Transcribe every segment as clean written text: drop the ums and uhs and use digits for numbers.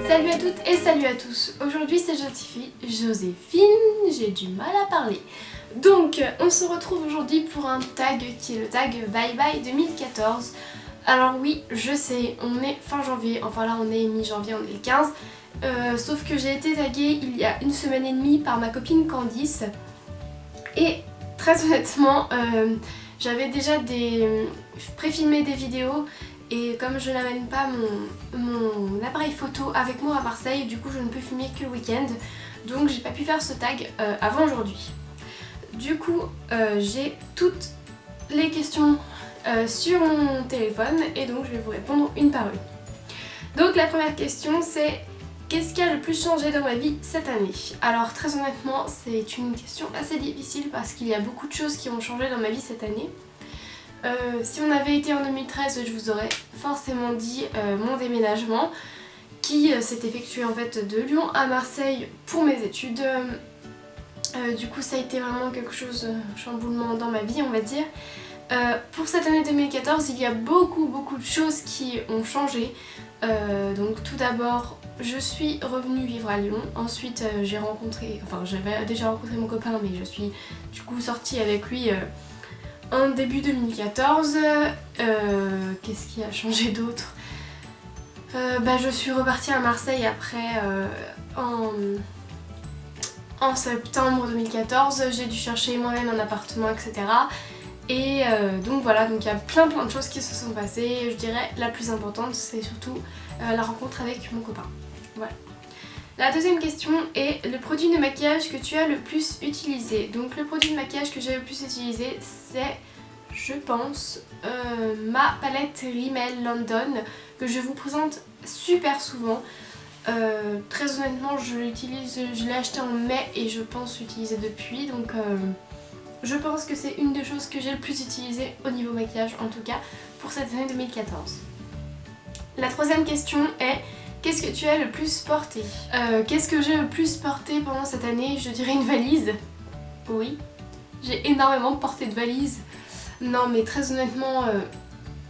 Salut à toutes et salut à tous. Aujourd'hui c'est Joséphine, j'ai du mal à parler. Donc on se retrouve aujourd'hui pour un tag qui est le tag Bye Bye 2014. Alors oui, je sais, on est fin janvier, enfin là on est mi-janvier, on est le 15. Sauf que j'ai été taguée il y a une semaine et demie par ma copine Candice. Et très honnêtement, j'avais déjà préfilmé des vidéos. Et comme je n'amène pas mon appareil photo avec moi à Marseille, du coup je ne peux filmer que le week-end. Donc j'ai pas pu faire ce tag avant aujourd'hui. Du coup j'ai toutes les questions sur mon téléphone et donc je vais vous répondre une par une. Donc la première question c'est: qu'est-ce qui a le plus changé dans ma vie cette année? Alors très honnêtement c'est une question assez difficile parce qu'il y a beaucoup de choses qui ont changé dans ma vie cette année. Si on avait été en 2013, je vous aurais forcément dit mon déménagement qui s'est effectué en fait de Lyon à Marseille pour mes études. Du coup ça a été vraiment quelque chose, chamboulement dans ma vie on va dire. Pour cette année 2014 il y a beaucoup de choses qui ont changé. Donc tout d'abord je suis revenue vivre à Lyon, ensuite j'avais déjà rencontré mon copain mais je suis du coup sortie avec lui en début 2014. Qu'est-ce qui a changé d'autre? Je suis repartie à Marseille après en septembre 2014. J'ai dû chercher moi-même un appartement, etc. Et donc voilà, donc il y a plein de choses qui se sont passées. Je dirais la plus importante c'est surtout la rencontre avec mon copain. Voilà. La deuxième question est le produit de maquillage que tu as le plus utilisé. Donc le produit de maquillage que j'ai le plus utilisé c'est, je pense, ma palette Rimmel London que je vous présente super souvent. Très honnêtement je l'ai acheté en mai et je pense l'utiliser depuis, donc je pense que c'est une des choses que j'ai le plus utilisé au niveau maquillage en tout cas pour cette année 2014. La troisième question est: qu'est-ce que tu as le plus porté? Qu'est-ce que j'ai le plus porté pendant cette année? Je dirais une valise. Oui, j'ai énormément porté de valises. Non mais très honnêtement,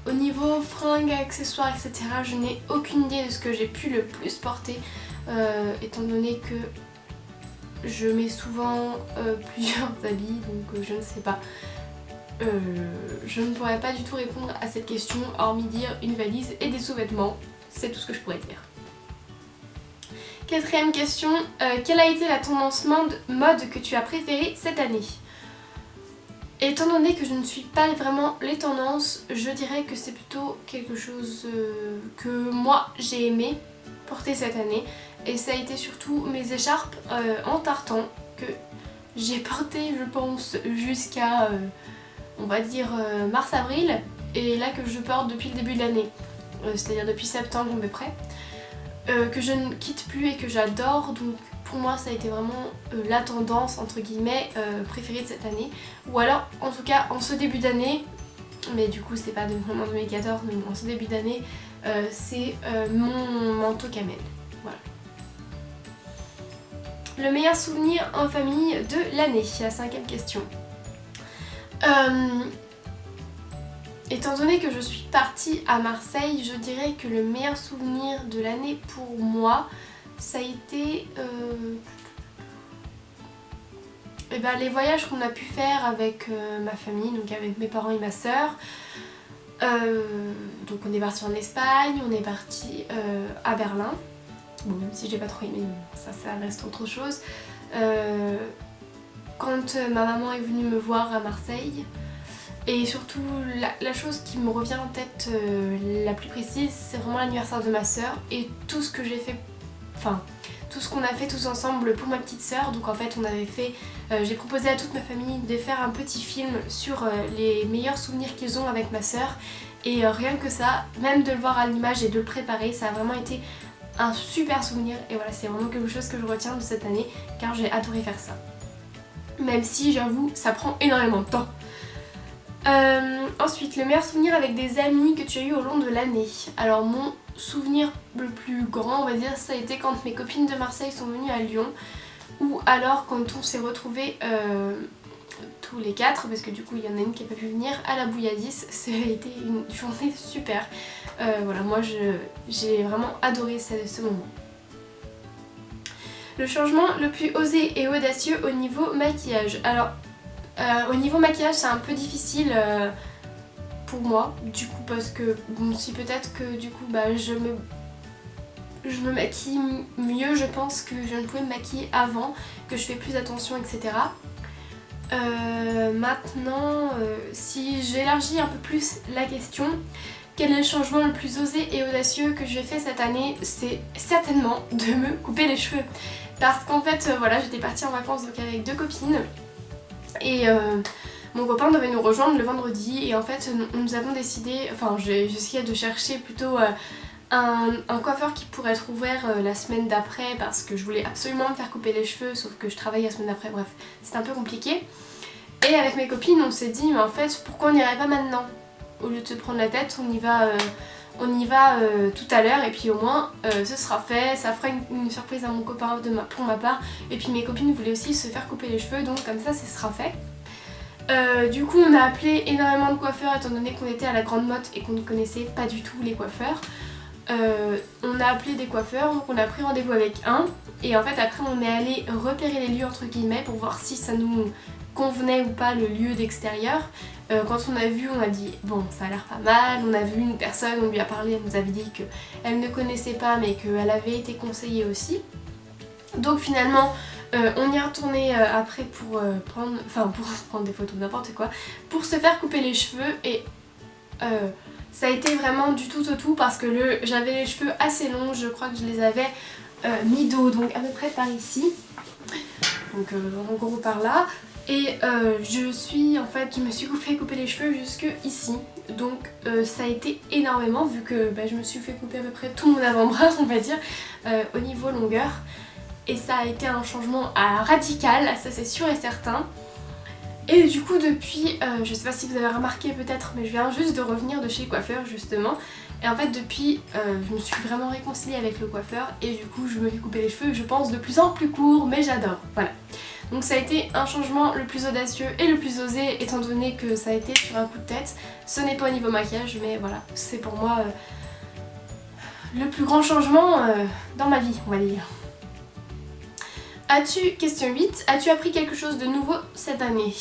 au niveau fringues, accessoires, etc. je n'ai aucune idée de ce que j'ai pu le plus porter étant donné que je mets souvent plusieurs habits, donc je ne sais pas. Je ne pourrais pas du tout répondre à cette question hormis dire une valise et des sous-vêtements, c'est tout ce que je pourrais dire. Quatrième question, quelle a été la tendance mode que tu as préférée cette année? Étant donné que je ne suis pas vraiment les tendances, je dirais que c'est plutôt quelque chose que moi j'ai aimé porter cette année. Et ça a été surtout mes écharpes en tartan que j'ai porté je pense jusqu'à on va dire mars-avril. Et là que je porte depuis le début de l'année, c'est-à-dire depuis septembre à peu près. Que je ne quitte plus et que j'adore, donc pour moi ça a été vraiment la tendance entre guillemets préférée de cette année, ou alors en tout cas en ce début d'année, mais du coup c'est pas vraiment 2014 mais en ce début d'année c'est mon manteau camel. Voilà. Le meilleur souvenir en famille de l'année, la cinquième question. Étant donné que je suis partie à Marseille, je dirais que le meilleur souvenir de l'année pour moi, ça a été les voyages qu'on a pu faire avec ma famille, donc avec mes parents et ma soeur. Donc on est parti en Espagne, on est parti à Berlin. Bon, même si j'ai pas trop aimé, ça reste autre chose. Quand ma maman est venue me voir à Marseille. Et surtout la chose qui me revient en tête la plus précise, c'est vraiment l'anniversaire de ma soeur et tout ce que j'ai fait, enfin tout ce qu'on a fait tous ensemble pour ma petite soeur. Donc en fait on avait fait, j'ai proposé à toute ma famille de faire un petit film sur les meilleurs souvenirs qu'ils ont avec ma soeur. Et rien que ça, même de le voir à l'image et de le préparer, ça a vraiment été un super souvenir. Et voilà, c'est vraiment quelque chose que je retiens de cette année car j'ai adoré faire ça. Même si j'avoue ça prend énormément de temps. Ensuite, le meilleur souvenir avec des amis que tu as eu au long de l'année. Alors mon souvenir le plus grand on va dire ça a été quand mes copines de Marseille sont venues à Lyon, ou alors quand on s'est retrouvés tous les 4 parce que du coup il y en a une qui n'a pas pu venir à la bouilladisse. Ça a été une journée super. Voilà, moi j'ai vraiment adoré ce moment. Le changement le plus osé et audacieux au niveau maquillage. Alors au niveau maquillage c'est un peu difficile pour moi du coup parce que bon, si peut-être que du coup bah, je me maquille mieux je pense que je ne pouvais me maquiller avant, que je fais plus attention etc. Maintenant si j'élargis un peu plus la question, quel est le changement le plus osé et audacieux que j'ai fait cette année? C'est certainement de me couper les cheveux. Parce qu'en fait voilà, j'étais partie en vacances donc avec 2 copines et mon copain devait nous rejoindre le vendredi et en fait nous avons décidé, enfin j'ai essayé de chercher plutôt un coiffeur qui pourrait être ouvert la semaine d'après parce que je voulais absolument me faire couper les cheveux sauf que je travaille la semaine d'après, bref c'était un peu compliqué. Et avec mes copines on s'est dit mais en fait pourquoi on n'irait pas maintenant? Au lieu de se prendre la tête on y va tout à l'heure et puis au moins ce sera fait, ça fera une surprise à mon copain pour ma part et puis mes copines voulaient aussi se faire couper les cheveux donc comme ça ce sera fait. Du coup on a appelé énormément de coiffeurs étant donné qu'on était à la Grande Motte et qu'on ne connaissait pas du tout les coiffeurs. On a appelé des coiffeurs, donc on a pris rendez-vous avec un et en fait après on est allé repérer les lieux entre guillemets pour voir si ça nous convenait ou pas le lieu d'extérieur. Quand on a vu on a dit bon ça a l'air pas mal, on a vu une personne, on lui a parlé, elle nous avait dit qu'elle ne connaissait pas mais qu'elle avait été conseillée aussi. Donc finalement on y est retourné après pour prendre des photos, n'importe quoi, pour se faire couper les cheveux et ça a été vraiment du tout au tout parce que j'avais les cheveux assez longs, je crois que je les avais mi-dos, donc à peu près par ici, donc en gros par là. Et je me suis couper les cheveux jusque ici, donc ça a été énormément vu que bah, je me suis fait couper à peu près tout mon avant-bras on va dire au niveau longueur. Et ça a été un changement radical, ça c'est sûr et certain. Et du coup depuis, je sais pas si vous avez remarqué peut-être, mais je viens juste de revenir de chez le coiffeur justement. Et en fait depuis, je me suis vraiment réconciliée avec le coiffeur et du coup je me fais couper les cheveux, je pense de plus en plus court, mais j'adore, voilà. Donc ça a été un changement le plus audacieux et le plus osé étant donné que ça a été sur un coup de tête. Ce n'est pas au niveau maquillage mais voilà, c'est pour moi le plus grand changement dans ma vie on va dire. Question 8, as-tu appris quelque chose de nouveau cette année?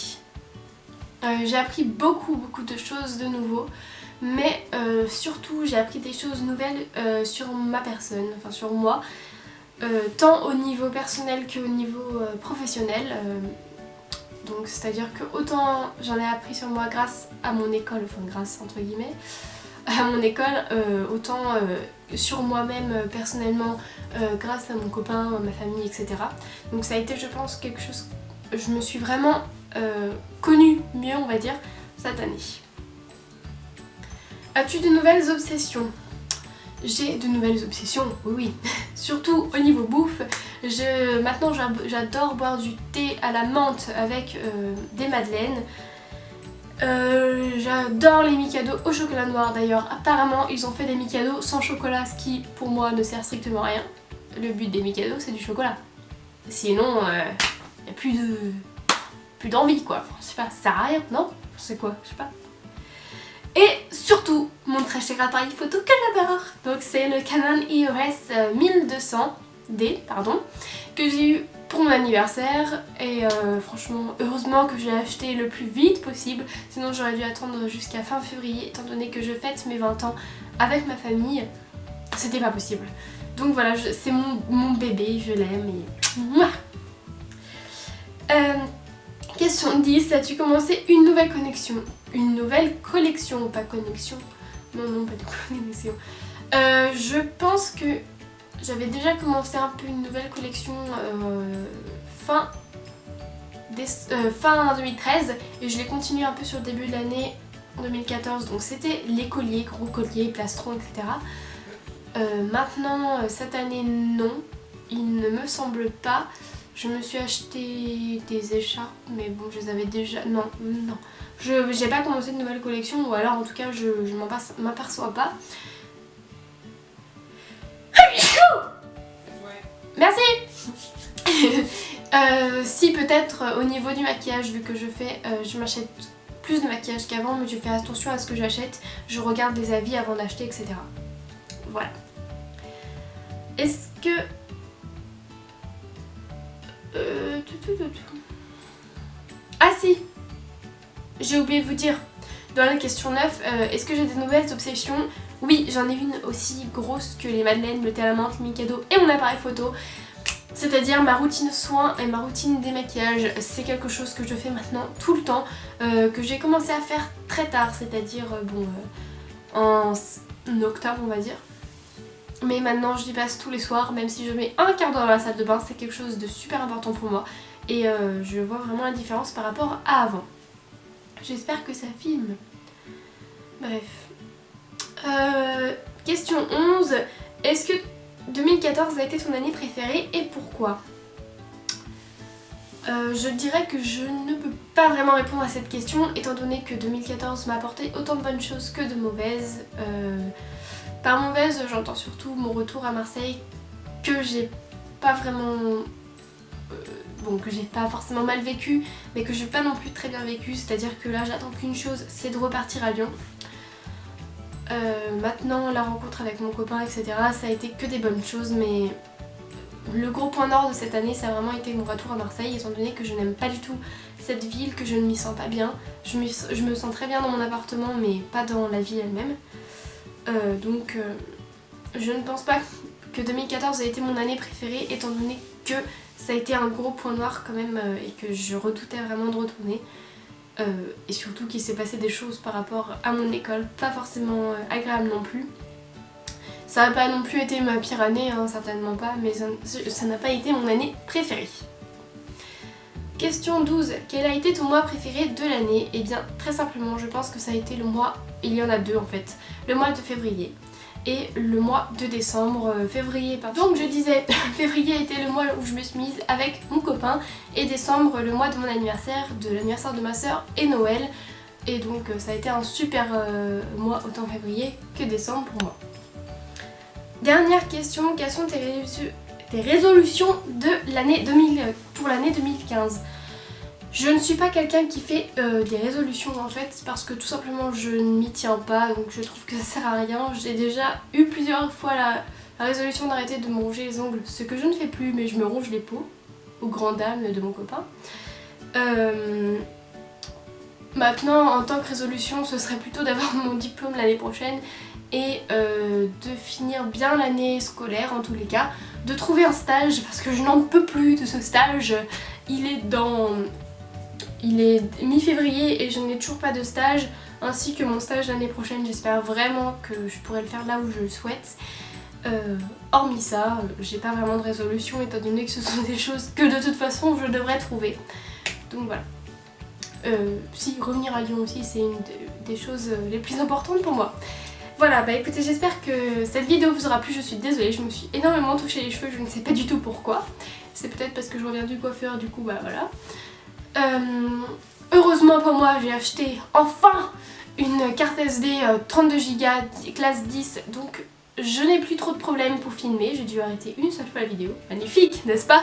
J'ai appris beaucoup de choses de nouveau, mais surtout j'ai appris des choses nouvelles sur ma personne, enfin sur moi, tant au niveau personnel qu'au niveau professionnel. Donc c'est à dire que autant j'en ai appris sur moi grâce à mon école, enfin grâce entre guillemets, à mon école, autant sur moi-même personnellement grâce à mon copain, ma famille, etc. Donc ça a été je pense quelque chose, je me suis vraiment connue mieux on va dire cette année. As-tu de nouvelles obsessions? J'ai de nouvelles obsessions, oui, surtout au niveau bouffe. Maintenant j'adore boire du thé à la menthe avec des madeleines. J'adore les Mikado au chocolat noir d'ailleurs. Apparemment ils ont fait des Mikado sans chocolat, ce qui pour moi ne sert strictement à rien. Le but des Mikado c'est du chocolat. Sinon il n'y a plus d'envie quoi. Enfin, je sais pas, ça sert à rien, non? C'est quoi? Je sais pas. Et surtout mon très cher appareil photo que j'adore. Donc c'est le Canon EOS 1200D que j'ai eu pour mon anniversaire et franchement heureusement que j'ai acheté le plus vite possible, sinon j'aurais dû attendre jusqu'à fin février étant donné que je fête mes 20 ans avec ma famille, c'était pas possible. Donc voilà, c'est mon bébé, je l'aime et... Question 10, as-tu commencé une nouvelle connexion? Une nouvelle collection, pas connexion. Non, pas de connexion. Je pense que j'avais déjà commencé un peu une nouvelle collection fin 2013 et je l'ai continué un peu sur le début de l'année 2014. Donc c'était les colliers, gros colliers, plastrons, etc. Maintenant, cette année, non, il ne me semble pas. Je me suis acheté des écharpes, mais bon, je les avais déjà... Non. J'ai pas commencé de nouvelle collection, ou alors en tout cas, je m'aperçois pas. Merci. Si peut-être au niveau du maquillage, vu que je m'achète plus de maquillage qu'avant, mais je fais attention à ce que j'achète, je regarde les avis avant d'acheter, etc. Voilà. Est-ce que... Ah si, j'ai oublié de vous dire, dans la question 9, est-ce que j'ai des nouvelles obsessions? Oui, j'en ai une aussi grosse que les madeleines, le thé à la menthe, le Mikado et mon appareil photo. C'est-à-dire ma routine soins et ma routine démaquillage. C'est quelque chose que je fais maintenant tout le temps, que j'ai commencé à faire très tard, c'est-à-dire en octobre on va dire. Mais maintenant je y passe tous les soirs, même si je mets un quart d'heure dans la salle de bain, c'est quelque chose de super important pour moi. Et je vois vraiment la différence par rapport à avant. J'espère que ça filme. Bref. Question 11. Est-ce que 2014 a été ton année préférée et pourquoi? Je dirais que je ne peux pas vraiment répondre à cette question étant donné que 2014 m'a apporté autant de bonnes choses que de mauvaises. Par mauvaise, j'entends surtout mon retour à Marseille que j'ai pas vraiment... que j'ai pas forcément mal vécu, mais que j'ai pas non plus très bien vécu, c'est-à-dire que là j'attends qu'une chose, c'est de repartir à Lyon. Maintenant la rencontre avec mon copain etc, ça a été que des bonnes choses, mais le gros point nord de cette année ça a vraiment été mon retour à Marseille, étant donné que je n'aime pas du tout cette ville, que je ne m'y sens pas bien. Je me sens très bien dans mon appartement mais pas dans la ville elle-même. Je ne pense pas que 2014 a été mon année préférée, étant donné que ça a été un gros point noir quand même et que je redoutais vraiment de retourner. Et surtout qu'il s'est passé des choses par rapport à mon école, pas forcément agréables non plus. Ça n'a pas non plus été ma pire année, hein, certainement pas, mais ça n'a pas été mon année préférée. Question 12. Quel a été ton mois préféré de l'année? Eh bien très simplement je pense que ça a été le mois, il y en a deux en fait, le mois de février et le mois de décembre. Février pardon. Donc je disais, février était le mois où je me suis mise avec mon copain et décembre le mois de mon anniversaire, de l'anniversaire de ma soeur et Noël. Et donc ça a été un super mois autant février que décembre pour moi. Dernière question, quelles sont tes résolutions de l'année pour l'année 2015? Je ne suis pas quelqu'un qui fait des résolutions en fait, parce que tout simplement je ne m'y tiens pas, donc je trouve que ça sert à rien. J'ai déjà eu plusieurs fois la résolution d'arrêter de me ronger les ongles, ce que je ne fais plus, mais je me ronge les peaux, aux grandes dames de mon copain. Maintenant en tant que résolution ce serait plutôt d'avoir mon diplôme l'année prochaine et de finir bien l'année scolaire en tous les cas, de trouver un stage parce que je n'en peux plus de ce stage. Il est mi-février et je n'ai toujours pas de stage, ainsi que mon stage l'année prochaine. J'espère vraiment que je pourrai le faire là où je le souhaite. Hormis ça, j'ai pas vraiment de résolution étant donné que ce sont des choses que de toute façon je devrais trouver. Donc voilà. Si, revenir à Lyon aussi c'est une des choses les plus importantes pour moi. Voilà, bah écoutez, j'espère que cette vidéo vous aura plu. Je suis désolée, je me suis énormément touché les cheveux, je ne sais pas du tout pourquoi. C'est peut-être parce que je reviens du coiffeur, du coup bah voilà. Heureusement pour moi, j'ai acheté enfin une carte SD 32Go classe 10, donc je n'ai plus trop de problèmes pour filmer. J'ai dû arrêter une seule fois la vidéo. Magnifique, n'est-ce pas?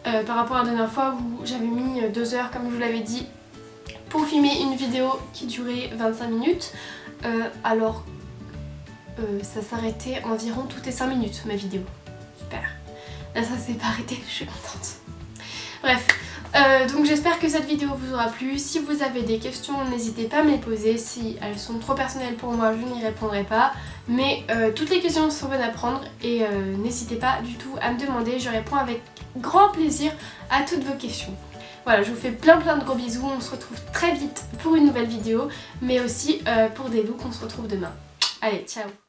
Par rapport à la dernière fois où j'avais mis 2 heures, comme je vous l'avais dit, pour filmer une vidéo qui durait 25 minutes. Alors ça s'arrêtait environ toutes les 5 minutes ma vidéo. Super. Là ça s'est pas arrêté, je suis contente. Bref, donc j'espère que cette vidéo vous aura plu. Si vous avez des questions, n'hésitez pas à me les poser. Si elles sont trop personnelles pour moi, je n'y répondrai pas. Mais toutes les questions sont bonnes à prendre et n'hésitez pas du tout à me demander. Je réponds avec grand plaisir à toutes vos questions. Voilà, je vous fais plein de gros bisous. On se retrouve très vite pour une nouvelle vidéo, mais aussi pour des looks. On se retrouve demain. Allez, ciao!